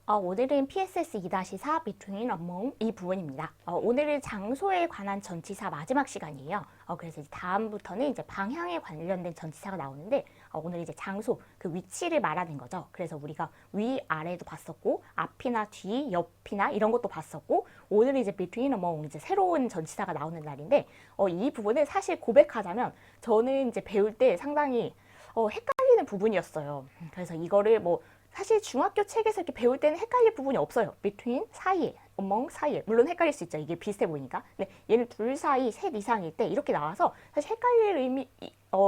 오늘은 PSS 2-4 Between Among 이 부분입니다. 오늘은 장소에 관한 전치사 마지막 시간이에요. 그래서 이제 다음부터는 이제 방향에 관련된 전치사가 나오는데 오늘 이제 장소, 그 위치를 말하는 거죠. 그래서 우리가 위, 아래도 봤었고 앞이나 뒤, 옆이나 이런 것도 봤었고 오늘은 이제 Between Among 이제 새로운 전치사가 나오는 날인데 이 부분은 사실 고백하자면 저는 이제 배울 때 상당히 헷갈리는 부분이었어요. 그래서 이거를 뭐 사실 중학교 책에서 이렇게 배울 때는 헷갈릴 부분이 없어요. between 사이에, among 사이에. 물론 헷갈릴 수 있죠. 이게 비슷해 보이니까. 근데 얘는 둘 사이, 셋 이상일 때 이렇게 나와서 사실 헷갈릴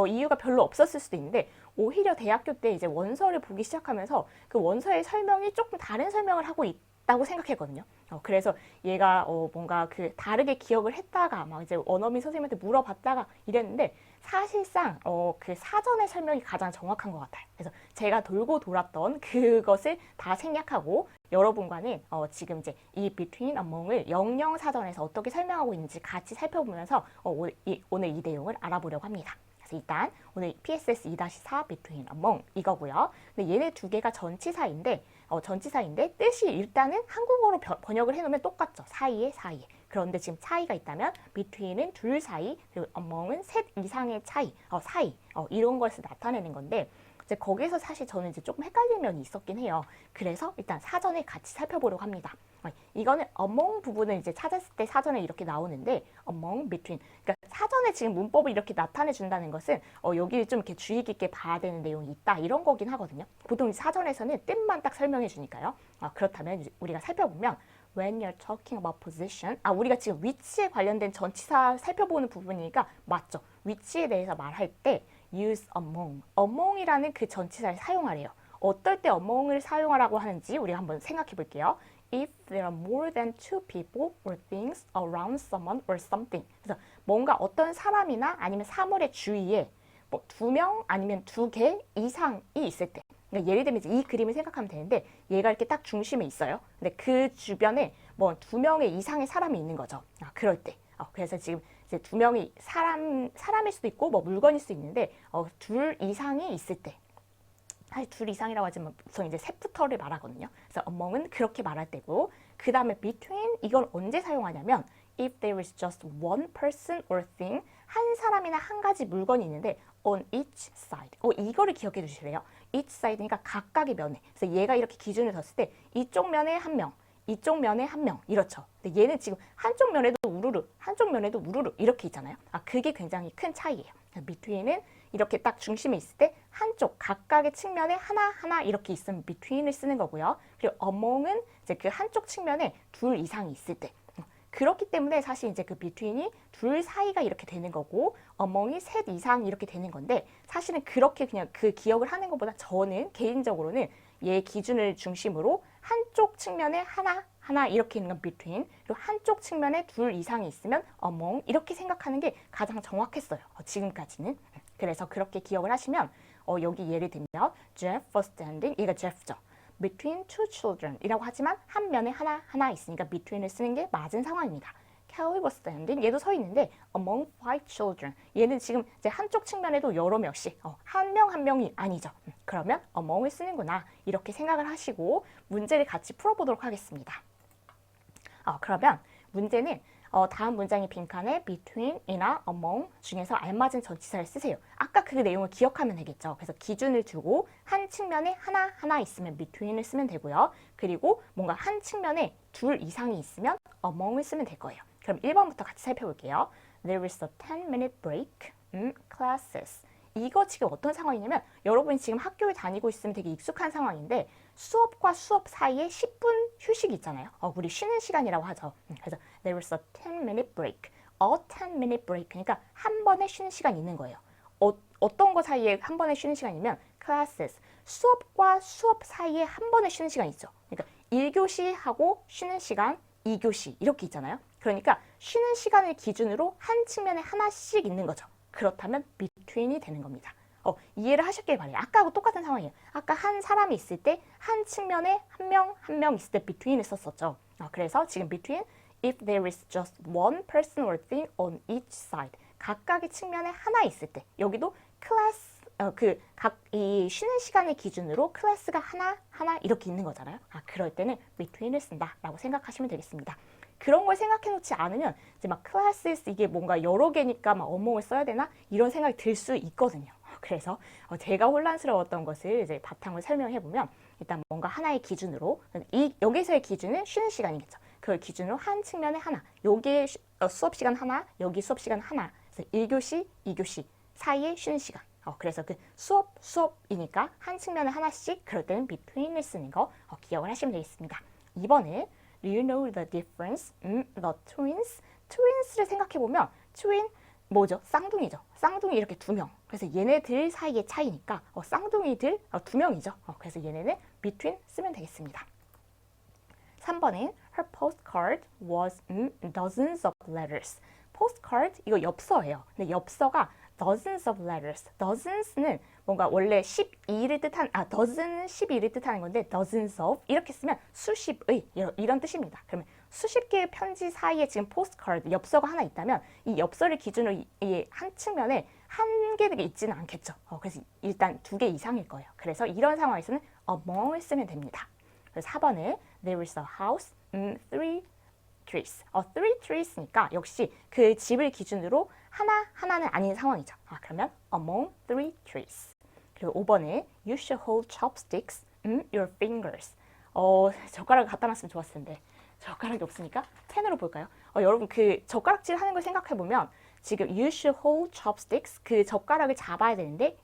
이유가 별로 없었을 수도 있는데 오히려 대학교 때 이제 원서를 보기 시작하면서 그 원서의 설명이 조금 다른 설명을 하고 있다고 생각했거든요. 그래서 얘가 뭔가 그 다르게 기억을 했다가 막 이제 원어민 선생님한테 물어봤다가 이랬는데 사실상 그 사전의 설명이 가장 정확한 것 같아요. 그래서 제가 돌고 돌았던 그것을 다 생략하고 여러분과는 지금 이제 이 Between Among을 영영사전에서 어떻게 설명하고 있는지 같이 살펴보면서 오늘 이 내용을 알아보려고 합니다. 그래서 일단 오늘 PSS 2-4 Between Among 이거고요. 근데 얘네 두 개가 전치사인데 뜻이 일단은 한국어로 번역을 해놓으면 똑같죠. 사이에 사이에. 그런데 지금 차이가 있다면 between은 둘 사이, 그리고 among은 셋 이상의 차이, 사이 이런 것을 나타내는 건데 이제 거기서 사실 저는 이제 조금 헷갈리는 면이 있었긴 해요. 그래서 일단 사전을 같이 살펴보려고 합니다. 이거는 among 부분을 이제 찾았을 때 사전에 이렇게 나오는데 among, between. 그러니까 사전에 지금 문법을 이렇게 나타내 준다는 것은 여기를 좀 이렇게 주의 깊게 봐야 되는 내용이 있다 이런 거긴 하거든요. 보통 사전에서는 뜻만 딱 설명해 주니까요. 그렇다면 우리가 살펴보면 when you're talking about position, 우리가 지금 위치에 관련된 전치사 살펴보는 부분이니까 맞죠. 위치에 대해서 말할 때 use among, among이라는 그 전치사를 사용하래요. 어떨 때 among을 사용하라고 하는지 우리가 한번 생각해 볼게요. If there are more than two people or things around someone or something. 그래서 뭔가 어떤 사람이나 아니면 사물의 주위에 뭐 두 명 아니면 두 개 이상이 있을 때. 그러니까 예를 들면 이 그림을 생각하면 되는데 얘가 이렇게 딱 중심에 있어요. 근데 그 주변에 뭐 두 명의 이상의 사람이 있는 거죠. 그럴 때. 그래서 지금 이제 두 명이 사람일 수도 있고 뭐 물건일 수도 있는데 둘 이상이 있을 때. 사실 둘 이상이라고 하지만 보통 이제 셋부터를 말하거든요. 그래서 among은 그렇게 말할 때고 그 다음에 between 이걸 언제 사용하냐면 if there is just one person or thing 한 사람이나 한 가지 물건이 있는데 on each side. 이거를 기억해 주실래요? each side니까 각각의 면에. 그래서 얘가 이렇게 기준을 뒀을 때 이쪽 면에 한 명, 이쪽 면에 한 명 이렇죠. 근데 얘는 지금 한쪽 면에도 우르르, 한쪽 면에도 우르르 이렇게 있잖아요. 그게 굉장히 큰 차이예요. between은 이렇게 딱 중심에 있을 때 한쪽 각각의 측면에 하나 이렇게 있으면 between을 쓰는 거고요. 그리고 among은 이제 그 한쪽 측면에 둘 이상이 있을 때. 그렇기 때문에 사실 이제 그 between이 둘 사이가 이렇게 되는 거고 among이 셋 이상 이렇게 되는 건데 사실은 그렇게 그냥 그 기억을 하는 것보다 저는 개인적으로는 얘 기준을 중심으로 한쪽 측면에 하나 이렇게 있는 건 between 그리고 한쪽 측면에 둘 이상이 있으면 among 이렇게 생각하는 게 가장 정확했어요. 지금까지는. 그래서 그렇게 기억을 하시면 여기 예를 들면 Jeff was standing 얘가 Jeff죠. between two children 이라고 하지만 한 면에 하나 있으니까 between을 쓰는 게 맞은 상황입니다. Kelly was standing 얘도 서 있는데 among five children 얘는 지금 이제 한쪽 측면에도 여러 명씩 한 명 한 명이 아니죠. 그러면 among을 쓰는구나 이렇게 생각을 하시고 문제를 같이 풀어보도록 하겠습니다. 그러면 문제는 다음 문장의 빈칸에 between이나 among 중에서 알맞은 전치사를 쓰세요. 아까 그 내용을 기억하면 되겠죠. 그래서 기준을 두고 한 측면에 하나 있으면 between을 쓰면 되고요. 그리고 뭔가 한 측면에 둘 이상이 있으면 among을 쓰면 될 거예요. 그럼 1번부터 같이 살펴볼게요. There is a 10-minute break in classes. 이거 지금 어떤 상황이냐면 여러분이 지금 학교에 다니고 있으면 되게 익숙한 상황인데 수업과 수업 사이에 10분 휴식이 있잖아요. 우리 쉬는 시간이라고 하죠. 그래서 there is a 10-minute break. A 10-minute break. 그러니까 한 번에 쉬는 시간이 있는 거예요. 어떤 거 사이에 한 번에 쉬는 시간이면 classes. 수업과 수업 사이에 한 번에 쉬는 시간이 있죠. 그러니까 1교시하고 쉬는 시간, 2교시 이렇게 있잖아요. 그러니까 쉬는 시간을 기준으로 한 측면에 하나씩 있는 거죠. 그렇다면 between이 되는 겁니다. 이해를 하셨길 바래요. 아까하고 똑같은 상황이에요. 아까 한 사람이 있을 때 한 측면에 한 명 있을 때 between을 썼었죠. 그래서 지금 between if there is just one person or thing on each side 각각의 측면에 하나 있을 때 여기도 각 이 쉬는 시간의 기준으로 클래스가 하나 이렇게 있는 거잖아요. 그럴 때는 between을 쓴다라고 생각하시면 되겠습니다. 그런 걸 생각해 놓지 않으면 이제 막 classes 이게 뭔가 여러 개니까 막 어몽을 써야 되나 이런 생각이 들 수 있거든요. 그래서 제가 혼란스러웠던 것을 이제 바탕을 설명해 보면 일단 뭔가 하나의 기준으로 여기서의 기준은 쉬는 시간이겠죠. 그걸 기준으로 한 측면에 하나, 여기에 수업 시간 하나, 여기 수업 시간 하나, 그래서 1교시, 2교시 사이에 쉬는 시간. 그래서 그 수업이니까 한 측면에 하나씩 그럴 때는 between을 쓰는 거 기억을 하시면 되겠습니다. 2번은 Do you know the difference? The twins? twins를 생각해보면 twin 뭐죠? 쌍둥이죠. 쌍둥이 이렇게 두 명. 그래서 얘네들 사이의 차이니까 쌍둥이들 두 명이죠. 그래서 얘네는 between 쓰면 되겠습니다. 3번은 Her postcard was dozens of letters. postcard 이거 엽서예요. 근데 엽서가 dozens of letters. dozens는 뭔가 원래 12를 뜻한 dozen은 12를 뜻하는 건데 dozens of 이렇게 쓰면 수십의 이런 뜻입니다. 그러면 수십 개의 편지 사이에 지금 postcard 엽서가 하나 있다면 이 엽서를 기준으로 이 한 측면에 한 개가 있지는 않겠죠. 그래서 일단 2개 이상일 거예요. 그래서 이런 상황에서는 among을 쓰면 됩니다. 그래서 4번에 There is a house, 3 trees. 3 trees니까 역시 그 집을 기준으로 하나는 아닌 상황이죠. 그러면 among 3 trees. 그리고 5번에 You should hold chopsticks, your fingers. 젓가락을 갖다 놨으면 좋았을 텐데 젓가락이 없으니까 펜으로 볼까요? 여러분 그 젓가락질 하는 걸 생각해보면 지금 You should hold chopsticks 그 젓가락을 잡아야 되는데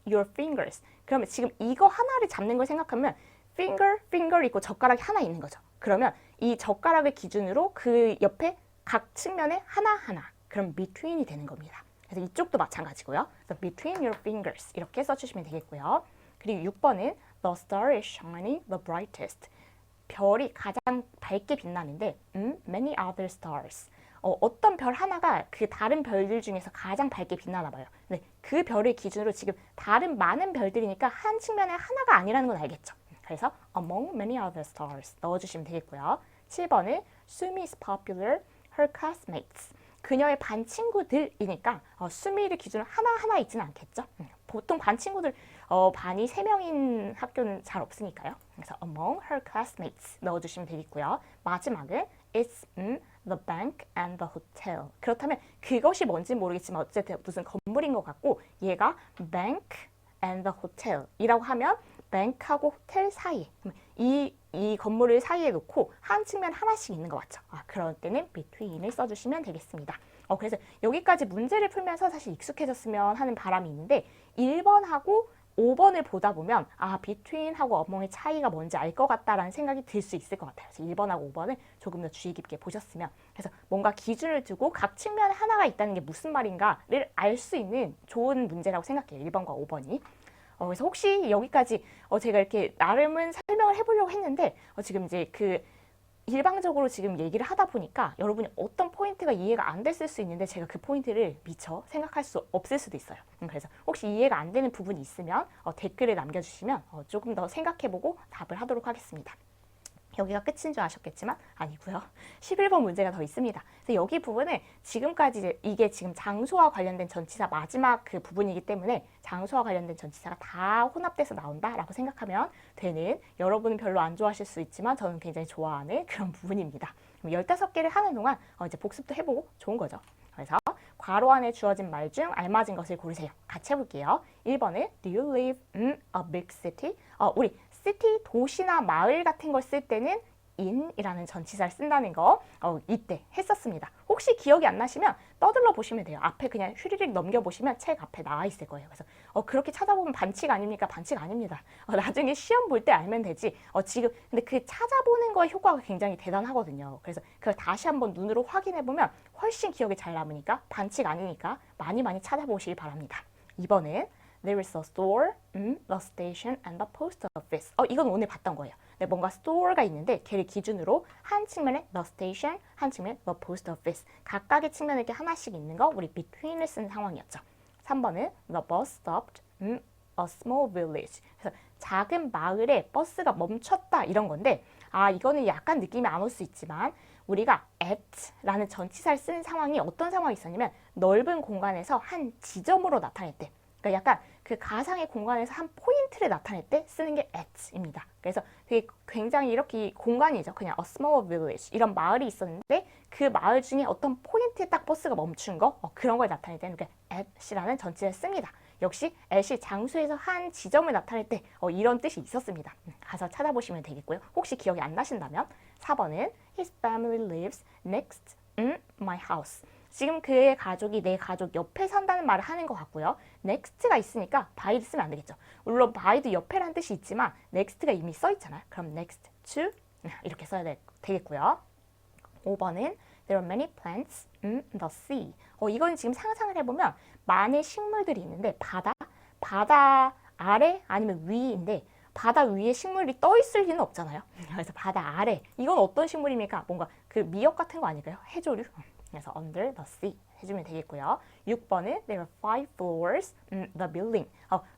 your fingers. 그러면 지금 이거 하나를 잡는 걸 생각하면 finger 있고 젓가락이 하나 있는 거죠. 그러면 이 젓가락을 기준으로 그 옆에 각 측면에 하나 그럼 between이 되는 겁니다. 그래서 이쪽도 마찬가지고요. 그래서 between your fingers 이렇게 써주시면 되겠고요. 그리고 6번은 The star is shining the brightest. 별이 가장 밝게 빛나는데 many other stars. 어떤 별 하나가 그 다른 별들 중에서 가장 밝게 빛나나 봐요. 근데 그 별을 기준으로 지금 다른 많은 별들이니까 한 측면에 하나가 아니라는 건 알겠죠. 그래서 among many other stars 넣어주시면 되겠고요. 7번은 수미 is popular, her classmates. 그녀의 반 친구들이니까 수미를 기준으로 하나 있지는 않겠죠. 보통 반 친구들 반이 3명인 학교는 잘 없으니까요. 그래서 among her classmates 넣어주시면 되겠고요. 마지막은 it's the bank and the hotel. 그렇다면 그것이 뭔지 모르겠지만 어쨌든 무슨 건물인 것 같고 얘가 bank and the hotel 이라고 하면 뱅크하고 호텔 사이에 이 건물을 사이에 놓고 한 측면 하나씩 있는 것 같죠. 그럴 때는 between을 써주시면 되겠습니다. 그래서 여기까지 문제를 풀면서 사실 익숙해졌으면 하는 바람이 있는데 1번하고 5번을 보다 보면 between하고 among의 차이가 뭔지 알 것 같다라는 생각이 들 수 있을 것 같아요. 그래서 1번하고 5번을 조금 더 주의 깊게 보셨으면 그래서 뭔가 기준을 두고 각 측면에 하나가 있다는 게 무슨 말인가를 알 수 있는 좋은 문제라고 생각해요. 1번과 5번이. 그래서 혹시 여기까지 제가 이렇게 나름은 설명을 해보려고 했는데 지금 이제 그 일방적으로 지금 얘기를 하다 보니까 여러분이 어떤 포인트가 이해가 안 됐을 수 있는데 제가 그 포인트를 미처 생각할 수 없을 수도 있어요. 그래서 혹시 이해가 안 되는 부분이 있으면 댓글을 남겨주시면 조금 더 생각해보고 답을 하도록 하겠습니다. 여기가 끝인 줄 아셨겠지만 아니고요. 11번 문제가 더 있습니다. 그래서 여기 부분은 지금까지 이게 지금 장소와 관련된 전치사 마지막 그 부분이기 때문에 장소와 관련된 전치사가 다 혼합돼서 나온다라고 생각하면 되는 여러분은 별로 안 좋아하실 수 있지만 저는 굉장히 좋아하는 그런 부분입니다. 15개를 하는 동안 이제 복습도 해보고 좋은 거죠. 그래서 괄호 안에 주어진 말 중 알맞은 것을 고르세요. 같이 해볼게요. 1번은 Do you live in a big city? 우리 city, 도시나 마을 같은 걸 쓸 때는 in이라는 전치사를 쓴다는 거 이때 했었습니다. 혹시 기억이 안 나시면 떠들러 보시면 돼요. 앞에 그냥 휘리릭 넘겨보시면 책 앞에 나와 있을 거예요. 그래서 그렇게 찾아보면 반칙 아닙니까? 반칙 아닙니다. 나중에 시험 볼 때 알면 되지. 지금 근데 그 찾아보는 거의 효과가 굉장히 대단하거든요. 그래서 그걸 다시 한번 눈으로 확인해보면 훨씬 기억에 잘 남으니까 반칙 아니니까 많이 찾아보시기 바랍니다. 2번은 There is a store, the station, and the post office. 이건 오늘 봤던 거예요. 네, 뭔가 store가 있는데 걔를 기준으로 한 측면에 the station, 한 측면에 the post office. 각각의 측면에 이렇게 하나씩 있는 거 우리 between을 쓰는 상황이었죠. 3번은 The bus stopped a small village. 그래서 작은 마을에 버스가 멈췄다 이런 건데 이거는 약간 느낌이 안 올 수 있지만 우리가 at라는 전치사를 쓰는 상황이 어떤 상황이 있었냐면 넓은 공간에서 한 지점으로 나타낼 때 그러니까 약간 그 가상의 공간에서 한 포인트를 나타낼 때 쓰는 게 at입니다. 그래서 되게 굉장히 이렇게 공간이죠. 그냥 a small village 이런 마을이 있었는데 그 마을 중에 어떤 포인트에 딱 버스가 멈춘 거 그런 걸 나타낼 때는 이렇게 at이라는 전치사를 씁니다. 역시 at이 장소에서 한 지점을 나타낼 때 이런 뜻이 있었습니다. 가서 찾아보시면 되겠고요. 혹시 기억이 안 나신다면 4번은 His family lives next my house. 지금 그의 가족이 내 가족 옆에 산다는 말을 하는 것 같고요. next가 있으니까 by를 쓰면 안 되겠죠. 물론 by도 옆에라는 뜻이 있지만 next가 이미 써 있잖아요. 그럼 next to 이렇게 써야 되겠고요. 5번은 There are many plants in the sea. 이건 지금 상상을 해보면 많은 식물들이 있는데 바다 아래 아니면 위인데 바다 위에 식물이 떠 있을 리는 없잖아요. 그래서 바다 아래. 이건 어떤 식물입니까? 뭔가 그 미역 같은 거 아닐까요? 해조류. 그래서 under the sea 해주면 되겠고요. 6번은 There are 5 floors in the building.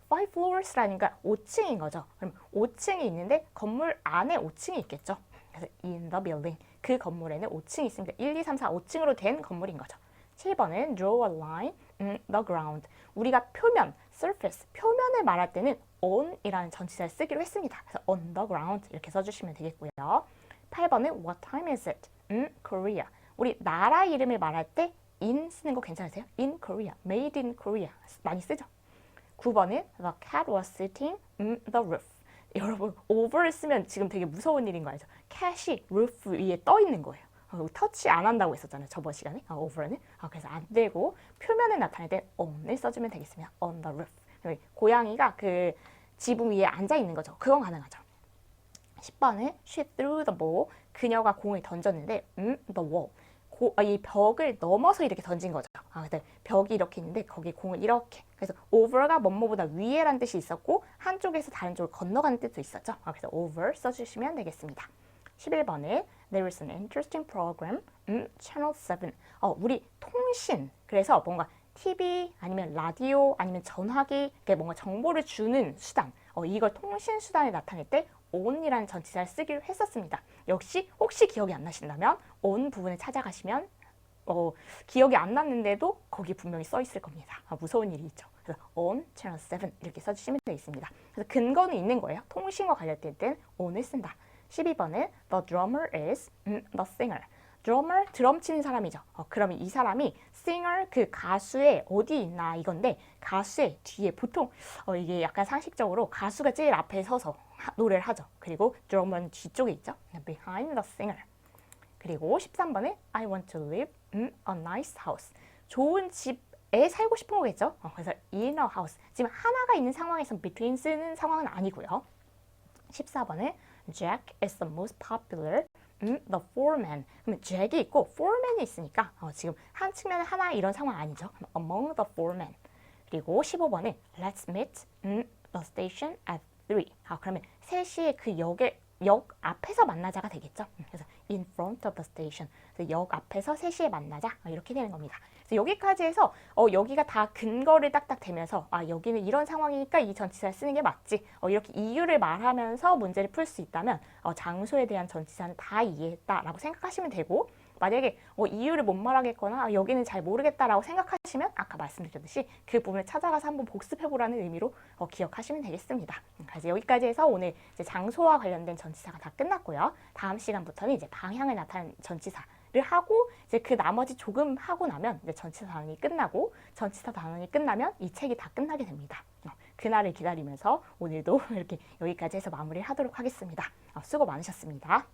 5 floors라니까 5층인 거죠. 그럼 5층이 있는데 건물 안에 5층이 있겠죠. 그래서 in the building. 그 건물에는 5층이 있습니다. 1, 2, 3, 4, 5층으로 된 건물인 거죠. 7번은 draw a line in the ground. 우리가 표면, surface, 표면을 말할 때는 on이라는 전치사를 쓰기로 했습니다. 그래서 on the ground 이렇게 써주시면 되겠고요. 8번은 what time is it in Korea. 우리 나라 이름을 말할 때 in 쓰는 거 괜찮으세요? in Korea, made in Korea 많이 쓰죠. 9번은 the cat was sitting on the roof. 여러분 over를 쓰면 지금 되게 무서운 일인 거 알죠? cat이 roof 위에 떠 있는 거예요. 터치 안 한다고 했었잖아요. 저번 시간에 over는. 그래서 안 되고 표면을 나타낼 때 on을 써주면 되겠습니다. on the roof. 고양이가 그 지붕 위에 앉아 있는 거죠. 그건 가능하죠. 10번은 she threw the ball. 그녀가 공을 던졌는데 the wall. 이 벽을 넘어서 이렇게 던진 거죠. 근데 벽이 이렇게 있는데 거기 공을 이렇게. 그래서 over가 뭐뭐보다 위에란 뜻이 있었고 한쪽에서 다른 쪽을 건너가는 뜻도 있었죠. 그래서 over 써주시면 되겠습니다. 11번에 There is an interesting program Channel 7. 우리 통신. 그래서 뭔가 TV 아니면 라디오 아니면 전화기 뭔가 정보를 주는 수단. 이걸 통신 수단에 나타낼 때 on이라는 전치사를 쓰기로 했었습니다. 역시 혹시 기억이 안 나신다면 on 부분을 찾아가시면 기억이 안 났는데도 거기 분명히 써 있을 겁니다. 무서운 일이 있죠. 그래서 on channel 7 이렇게 써주시면 되겠습니다. 그래서 근거는 있는 거예요. 통신과 관련될 땐 on을 쓴다. 12번은 the drummer is the singer. 드러머, 드럼 치는 사람이죠. 그러면 이 사람이 singer, 그 가수의 어디 있나 이건데 가수의 뒤에 보통 이게 약간 상식적으로 가수가 제일 앞에 서서 노래를 하죠. 그리고 드러머는 뒤쪽에 있죠. behind the singer. 그리고 13번에 I want to live in a nice house. 좋은 집에 살고 싶은 거겠죠. 그래서 in a house. 지금 하나가 있는 상황에서 between 쓰는 상황은 아니고요. 14번에 Jack is the most popular the foreman. 그러면 Jack이 있고 foreman이 있으니까 지금 한 측면에 하나 이런 상황 아니죠. among the foremen. 그리고 15번에 Let's meet the station at 3. 그러면 3시에 그 역 앞에서 만나자가 되겠죠. 그래서 in front of the station. 그래서 역 앞에서 3시에 만나자. 이렇게 되는 겁니다. 그래서 여기까지 해서 여기가 다 근거를 딱딱 대면서 여기는 이런 상황이니까 이 전치사를 쓰는 게 맞지. 이렇게 이유를 말하면서 문제를 풀 수 있다면 장소에 대한 전치사는 다 이해했다라고 생각하시면 되고 만약에 이유를 못 말하겠거나 여기는 잘 모르겠다라고 생각하시면 아까 말씀드렸듯이 그 부분을 찾아가서 한번 복습해보라는 의미로 기억하시면 되겠습니다. 그래서 여기까지 해서 오늘 이제 장소와 관련된 전치사가 다 끝났고요. 다음 시간부터는 이제 방향을 나타내는 전치사를 하고 이제 그 나머지 조금 하고 나면 이제 전치사 단원이 끝나고 전치사 단원이 끝나면 이 책이 다 끝나게 됩니다. 그날을 기다리면서 오늘도 이렇게 여기까지 해서 마무리를 하도록 하겠습니다. 수고 많으셨습니다.